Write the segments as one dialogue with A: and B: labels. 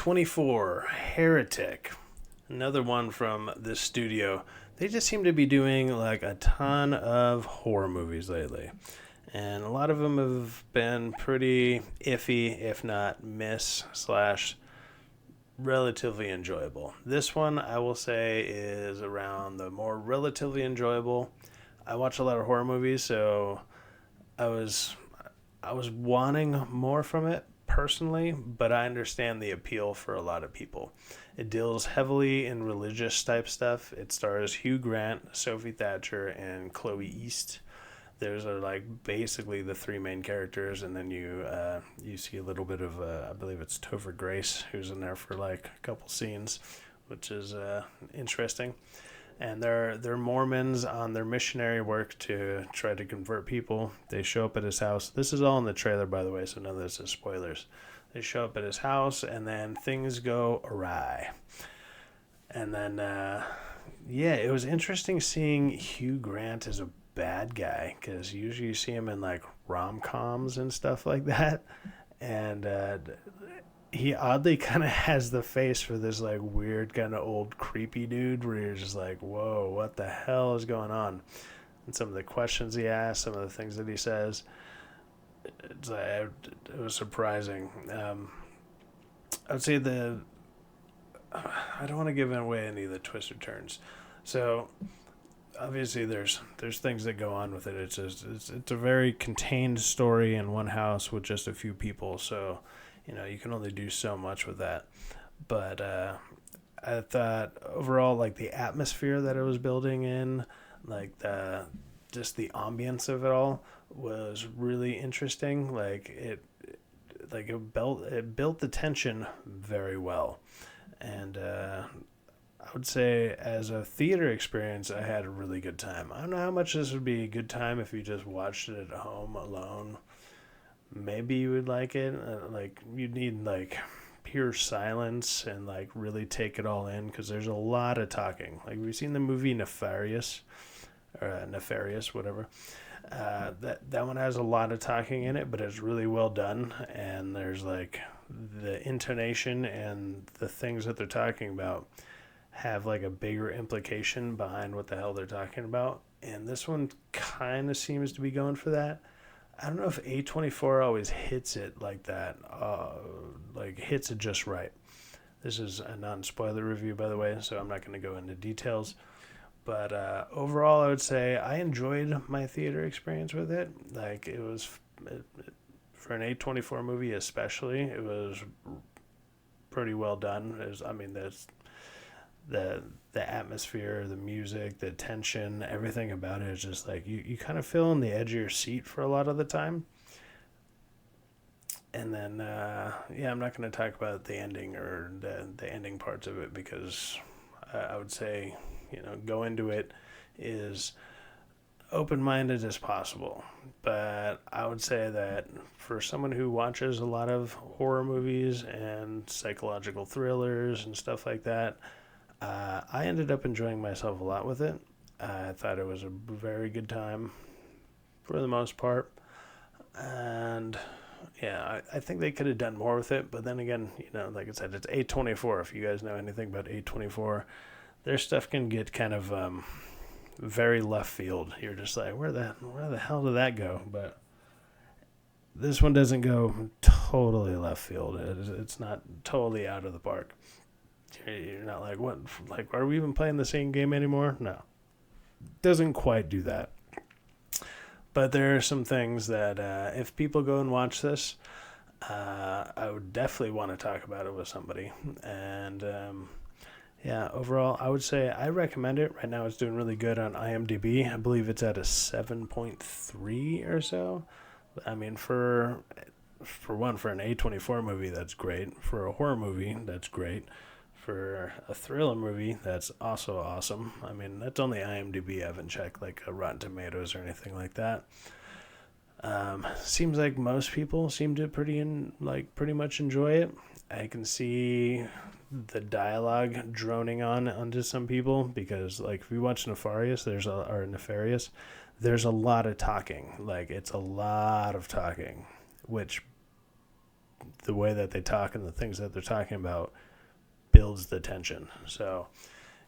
A: A24, Heretic, another one from this studio. They just seem to be doing like a ton of horror movies lately. And a lot of them have been pretty iffy, if not miss slash relatively enjoyable. This one, I will say, is around the more relatively enjoyable. I watch a lot of horror movies, so I was I was wanting more from it personally, but I understand the appeal for a lot of people. It deals heavily in religious type stuff. It stars Hugh Grant, Sophie Thatcher, and Chloe East. There's like basically the three main characters, and then you see a little bit of I believe it's Topher Grace who's in there for like a couple scenes, which is interesting. And they're Mormons on their missionary work to try to convert people. They show up at his house. This is all in the trailer, by the way, so none of this is spoilers. They show up at his house, and then things go awry. And then, yeah, it was interesting seeing Hugh Grant as a bad guy, because usually you see him in like rom-coms and stuff like that. And he oddly kind of has the face for this like weird kind of old creepy dude where you're just like, whoa, what the hell is going on? And some of the questions he asks, some of the things that he says, it was surprising. I would say I don't want to give away any of the twists or turns. So obviously there's things that go on with it. It's a very contained story in one house with just a few people. So you can only do so much with that. But I thought overall, like the atmosphere that it was building in, like just the ambience of it all was really interesting. It built the tension very well. And I would say as a theater experience, I had a really good time. I don't know how much this would be a good time if you just watched it at home alone. Maybe you would like it. You'd need like pure silence and like really take it all in, because there's a lot of talking. Like, we've seen the movie Nefarious, or Nefarious, whatever. That one has a lot of talking in it, but it's really well done. And there's like the intonation and the things that they're talking about have like a bigger implication behind what the hell they're talking about. And this one kind of seems to be going for that. I don't know if A24 always hits it like that, hits it just right. This is a non-spoiler review, by the way, so I'm not going to go into details. But overall, I would say I enjoyed my theater experience with it. Like, for an A24 movie especially, it was pretty well done. The atmosphere, the music, the tension, everything about it is just like you kind of feel on the edge of your seat for a lot of the time. And then, I'm not going to talk about the ending or the ending parts of it, because I would say, go into it is open-minded as possible. But I would say that for someone who watches a lot of horror movies and psychological thrillers and stuff like that, I ended up enjoying myself a lot with it. I thought it was a very good time for the most part. And yeah, I think they could have done more with it. But then again, like I said, it's A24. If you guys know anything about A24, their stuff can get kind of very left field. You're just like, where the hell did that go? But this one doesn't go totally left field. It's not totally out of the park. You're not like, what? Like, are we even playing the same game anymore? No. Doesn't quite do that. But there are some things that if people go and watch this, I would definitely want to talk about it with somebody. And overall, I would say I recommend it. Right now it's doing really good on IMDb. I believe it's at a 7.3 or so. I mean, for an A24 movie, that's great. For a horror movie, that's great. For a thriller movie, that's also awesome. I mean, that's only IMDb. I haven't checked like Rotten Tomatoes or anything like that. Seems like most people seem to pretty much enjoy it. I can see the dialogue droning onto some people, because like if you watch Nefarious, there's a lot of talking. Like, it's a lot of talking, which the way that they talk and the things that they're talking about builds the tension. So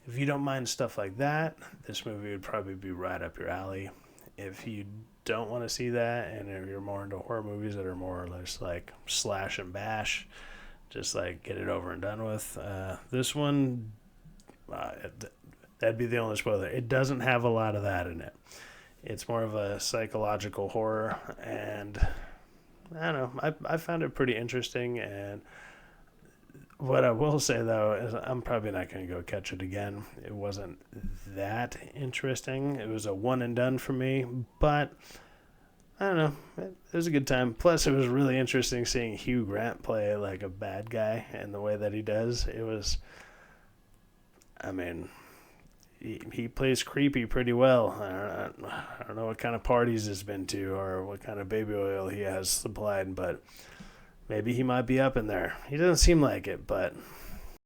A: if you don't mind stuff like that, this movie would probably be right up your alley. If you don't want to see that, and if you're more into horror movies that are more or less like slash and bash, just like get it over and done with, this one, that'd be the only spoiler. It doesn't have a lot of that in it. It's more of a psychological horror, and I don't know. I found it pretty interesting, and what I will say though is I'm probably not going to go catch it again. It wasn't that interesting. It was a one and done for me, but I don't know. It was a good time. Plus, it was really interesting seeing Hugh Grant play like a bad guy and the way that he does. It was, I mean, he plays creepy pretty well. I don't know what kind of parties he's been to or what kind of baby oil he has supplied, but maybe he might be up in there. He doesn't seem like it, but